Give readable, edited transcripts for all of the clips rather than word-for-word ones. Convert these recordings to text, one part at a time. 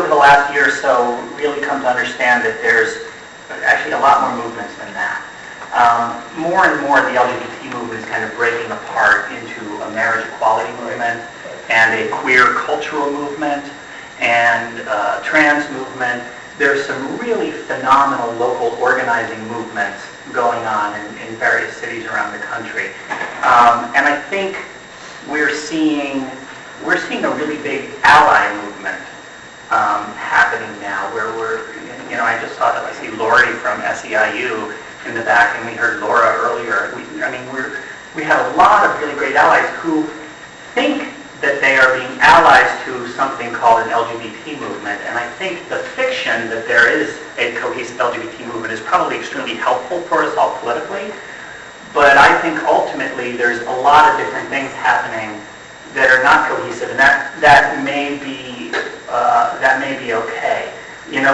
over the last year or so, really come to understand that there's actually a lot more movements than that. More and more, the LGBT movement is kind of breaking apart into a marriage equality movement and a queer cultural movement and a trans movement. There's some really phenomenal local organizing movements going on in various cities around the country. And I think we're seeing a really big ally movement happening now, where I just saw that I see Lori from SEIU in the back, and we heard Laura earlier. We have a lot of really great allies who think that they are being allies to something called an LGBT movement, and I think the fiction that there is a cohesive LGBT movement is probably extremely helpful for us all politically, but I think ultimately there's a lot of different things happening that are not cohesive, and that may be okay.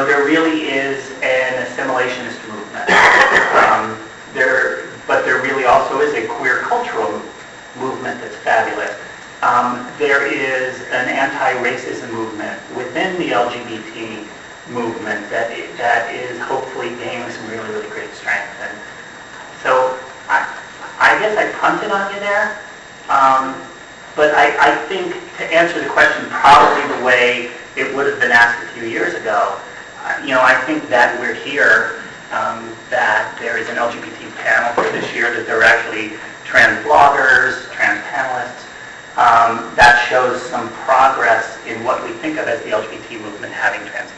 There really is an assimilationist movement, but there really also is a queer cultural movement that's fabulous. There is an anti-racism movement within the LGBT movement that is hopefully gaining some really, really great strength. And so I guess I punted on you there, but I think to answer the question probably the way it would have been asked a few years ago, I think that we're here, that there is an LGBT panel for this year, that there are actually trans bloggers, trans panelists. That shows some progress in what we think of as the LGBT movement having trans